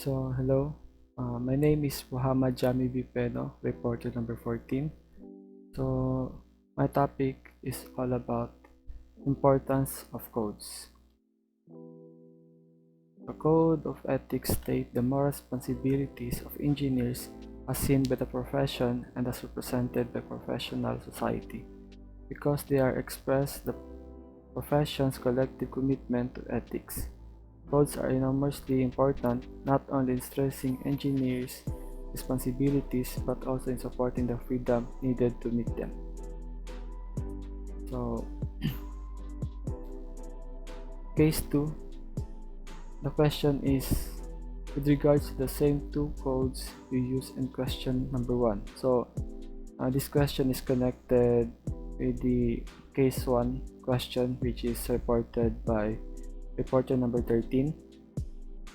Hello. My name is Muhammad Jami Bipeno, reporter number 14. So, my topic is all about importance of codes. The Code of Ethics states the moral responsibilities of engineers as seen by the profession and as represented by professional society, because they are express the profession's collective commitment to ethics. Codes are enormously important not only in stressing engineers' responsibilities but also in supporting the freedom needed to meet them. So, case 2, the question is with regards to the same two codes you use in question number 1. This question is connected with the case 1 question, which is reported by reporter number 13.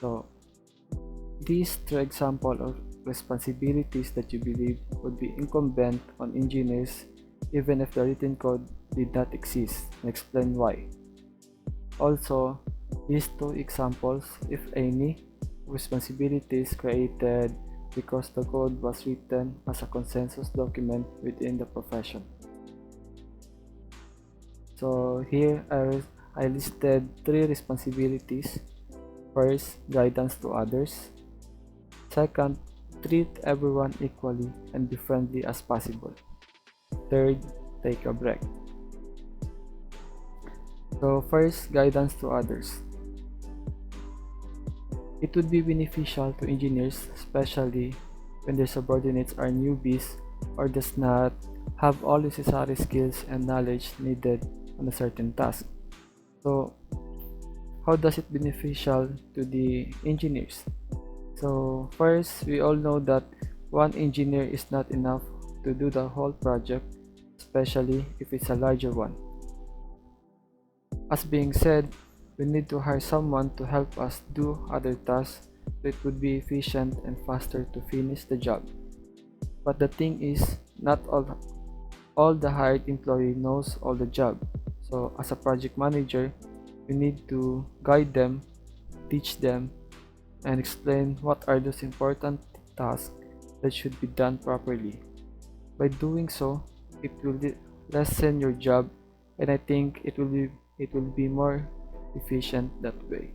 So, these two examples of responsibilities that you believe would be incumbent on engineers even if the written code did not exist, and explain why. Also, these two examples, if any, responsibilities created because the code was written as a consensus document within the profession. So here I listed three responsibilities. First, guidance to others. Second, treat everyone equally and be friendly as possible. Third, take a break. So first, guidance to others. It would be beneficial to engineers, especially when their subordinates are newbies or does not have all necessary skills and knowledge needed on a certain task. So how does it beneficial to the engineers? So first, we all know that one engineer is not enough to do the whole project, especially if it's a larger one. As being said, we need to hire someone to help us do other tasks so it would be efficient and faster to finish the job. But the thing is, not all the hired employee knows all the job. So as a project manager, you need to guide them, teach them, and explain what are those important tasks that should be done properly. By doing so, it will lessen your job, and I think it will be more efficient that way.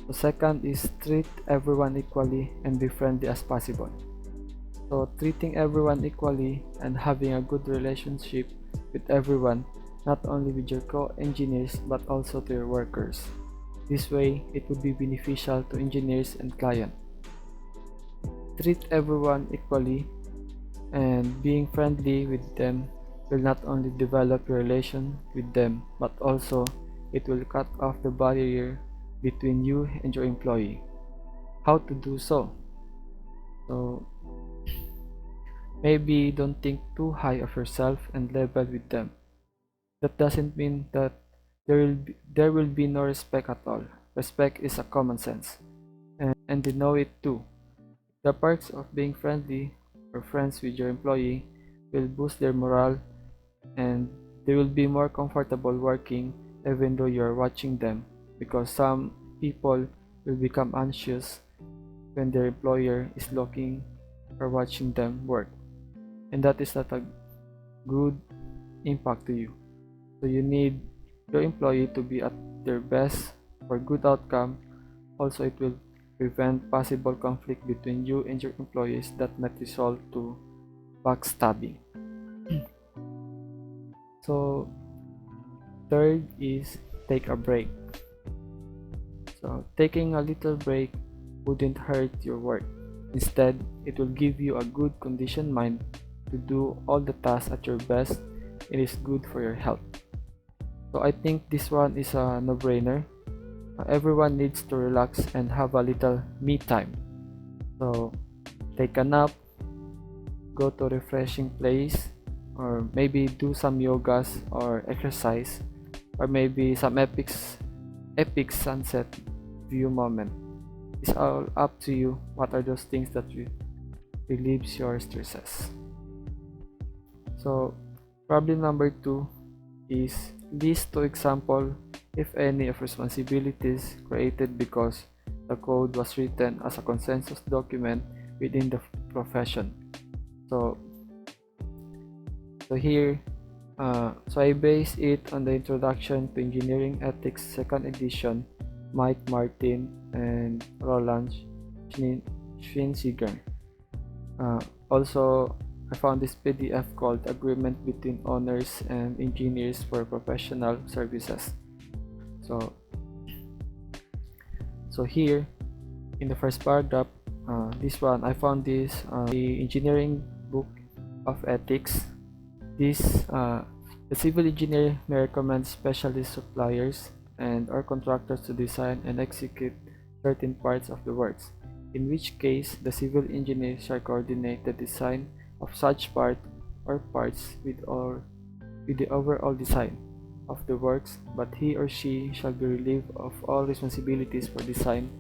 The second is treat everyone equally and be friendly as possible. So treating everyone equally and having a good relationship with everyone, not only with your co-engineers but also to your workers. This way, it would be beneficial to engineers and client. Treat everyone equally and being friendly with them will not only develop your relation with them but also it will cut off the barrier between you and your employee. How to do so? So maybe don't think too high of yourself and level with them. That doesn't mean that there will be no respect at all. Respect is a common sense, and they know it too. The perks of being friendly or friends with your employee will boost their morale and they will be more comfortable working even though you are watching them, because some people will become anxious when their employer is looking or watching them work, and that is not a good impact to you. So you need your employee to be at their best for good outcome. Also, it will prevent possible conflict between you and your employees that might result to backstabbing. So third is take a break. So taking a little break wouldn't hurt your work. Instead, it will give you a good conditioned mind to do all the tasks at your best. It is good for your health. So I think this one is a no-brainer. Everyone needs to relax and have a little me time. So take a nap, go to a refreshing place, or maybe do some yogas or exercise, or maybe some epic sunset view moment. It's all up to you. What are those things that relieves your stresses? So problem number 2, is list to example, if any, of responsibilities created because the code was written as a consensus document within the profession. So, here, so I base it on the Introduction to Engineering Ethics second edition, Mike Martin and Roland Schweinsteiger. Also, I found this PDF called Agreement Between Owners and Engineers for Professional Services. So, here in the first paragraph, this one I found this the Engineering Book of Ethics. The civil engineer may recommend specialist suppliers and or contractors to design and execute certain parts of the works, in which case the civil engineer shall coordinate the design of such part or parts with the overall design of the works, but he or she shall be relieved of all responsibilities for design,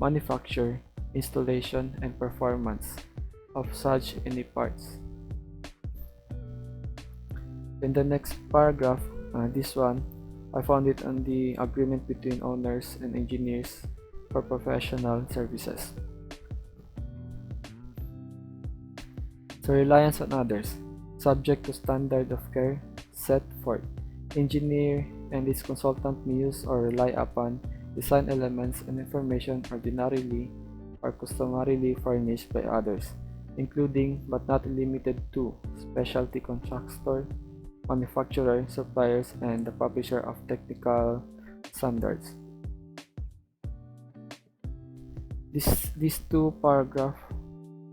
manufacture, installation, and performance of such any parts. In the next paragraph, this one, I found it on the agreement between owners and engineers for professional services. So, reliance on others, subject to standard of care set forth. Engineer and its consultant may use or rely upon design elements and information ordinarily or customarily furnished by others, including but not limited to specialty contractor, manufacturer, suppliers, and the publisher of technical standards. These two paragraphs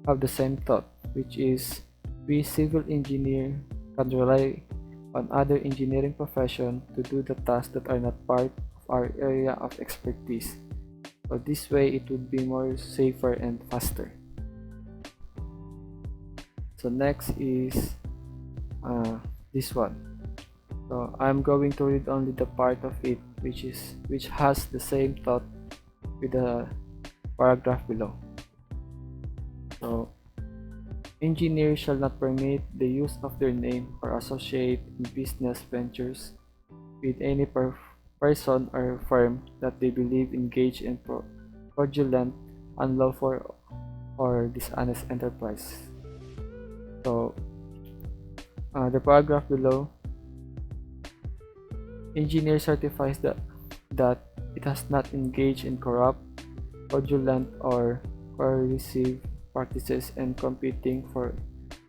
have the same thought, which is we civil engineer can rely on other engineering profession to do the tasks that are not part of our area of expertise. So this way it would be more safer and faster. So next is this one. So I'm going to read only the part of it which has the same thought with the paragraph below. So, engineers shall not permit the use of their name or associate in business ventures with any person or firm that they believe engage in fraudulent, unlawful, or dishonest enterprise. So, the paragraph below, engineer certifies that it has not engaged in corrupt, fraudulent, or coercive practices in competing for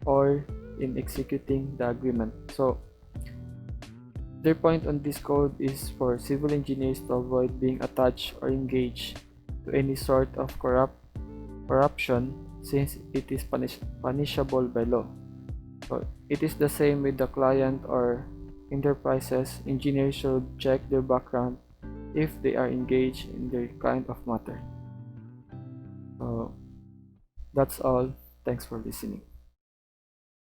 or in executing the agreement. So, their point on this code is for civil engineers to avoid being attached or engaged to any sort of corruption, since it is punishable by law. So, it is the same with the client or enterprises. Engineers should check their background if they are engaged in their kind of matter. So, that's all. Thanks for listening.